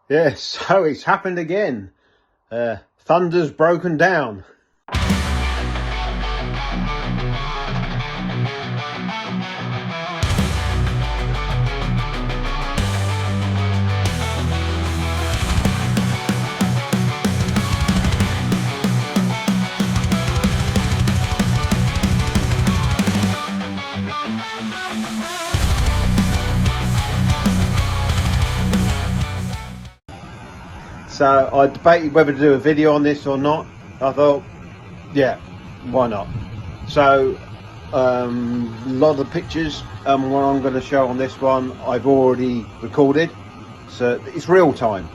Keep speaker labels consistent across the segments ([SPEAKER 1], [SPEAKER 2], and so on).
[SPEAKER 1] Yes, so it's happened again. Thunder's broken down. So I debated whether to do a video on this or not. I thought, yeah, why not? So a lot of the pictures what I'm going to show on this one I've already recorded, so it's real time.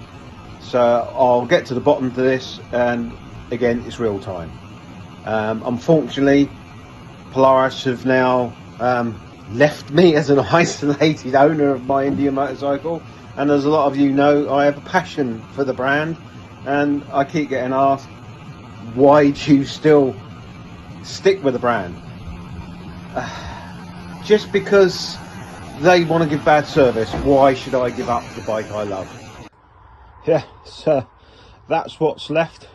[SPEAKER 1] So I'll get to the bottom of this, and again it's real time. Unfortunately, Polaris have now left me as an isolated owner of my Indian motorcycle. And as a lot of you know, I have a passion for the brand, and I keep getting asked, why do you still stick with the brand? Just because they want to give bad service, why should I give up the bike I love? Yeah, so that's what's left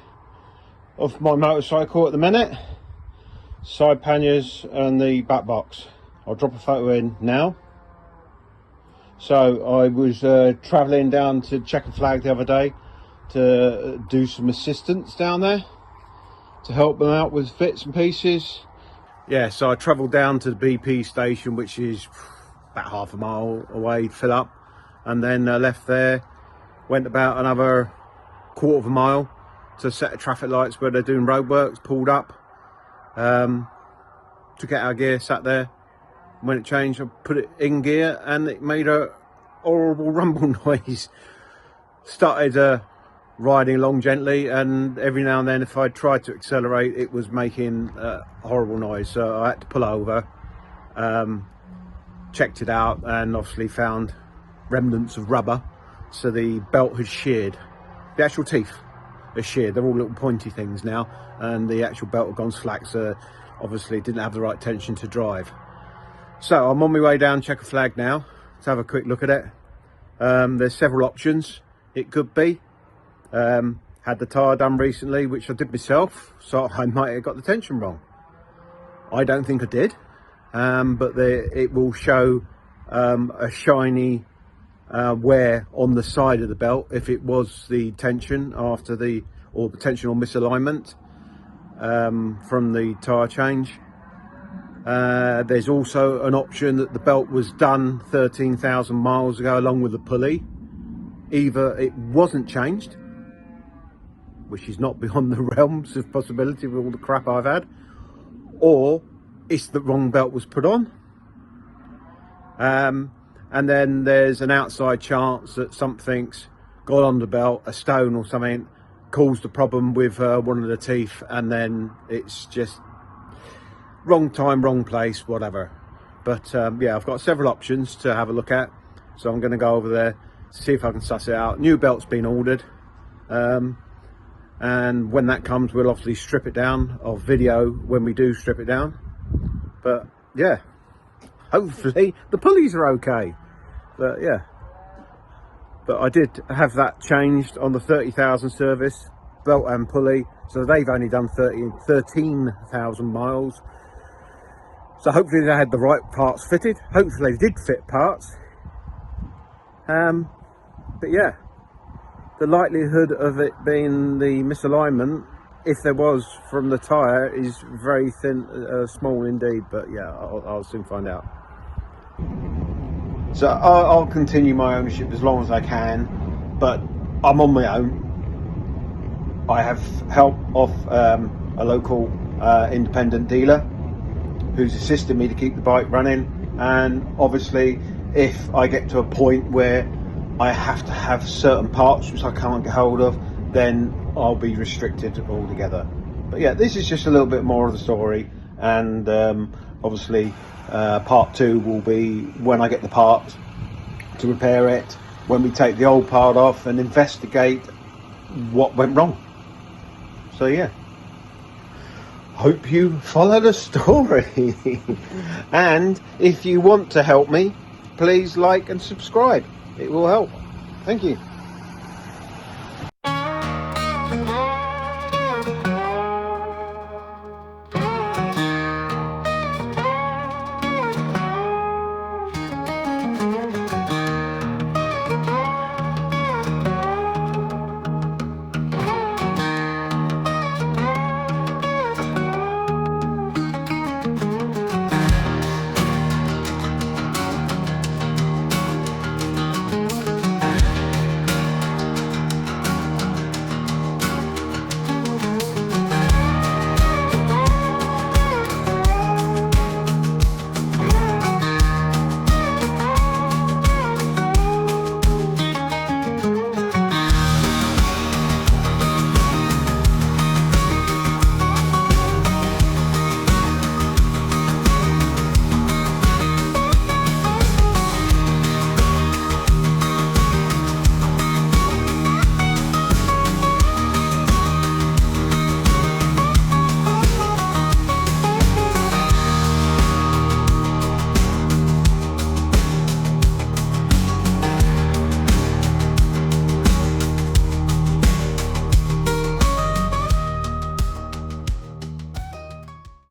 [SPEAKER 1] of my motorcycle at the minute. Side panniers and the back box. I'll drop a photo in now. So I was travelling down to Chequered Flag the other day to do some assistance down there to help them out with bits and pieces. Yeah, so I travelled down to the BP station, which is about half a mile away, to fill up, and then left there, went about another quarter of a mile to a set of traffic lights where they're doing roadworks, pulled up, took out our gear, sat there. When it changed, I put it in gear and it made a horrible rumble noise. Started riding along gently, and every now and then if I tried to accelerate, it was making a horrible noise. So I had to pull over, checked it out, and obviously found remnants of rubber. So the belt has sheared. The actual teeth are sheared. They're all little pointy things now, and the actual belt had gone slack, so obviously didn't have the right tension to drive. So I'm on my way down Chequered Flag now to have a quick look at it. There's several options it could be. Had the tyre done recently, which I did myself, so I might have got the tension wrong. I don't think I did, but it will show a shiny wear on the side of the belt if it was the tension after the tension or misalignment from the tyre change. There's also an option that the belt was done 13,000 miles ago along with the pulley. Either it wasn't changed, which is not beyond the realms of possibility with all the crap I've had, or it's the wrong belt was put on. And then there's an outside chance that something's got on the belt, a stone or something, caused a problem with one of the teeth, and then it's just wrong time, wrong place, whatever. But yeah, I've got several options to have a look at, so I'm going to go over there, see if I can suss it out. New belt's been ordered, and when that comes, we'll obviously strip it down. I'll video when we do strip it down. But yeah, hopefully the pulleys are okay. But yeah, but I did have that changed on the 30,000 service, belt and pulley, so they've only done 13,000 miles. So hopefully they had the right parts fitted. Hopefully they did fit parts. But yeah, the likelihood of it being the misalignment, if there was from the tyre, is very thin, small indeed. But yeah, I'll soon find out. So I'll continue my ownership as long as I can, but I'm on my own. I have help of a local independent dealer who's assisted me to keep the bike running, and obviously if I get to a point where I have to have certain parts which I can't get hold of, then I'll be restricted altogether. But yeah, this is just a little bit more of the story, and obviously part 2 will be when I get the part to repair it, when we take the old part off and investigate what went wrong. So yeah, hope you follow the story. And if you want to help me, please like and subscribe. It will help. Thank you.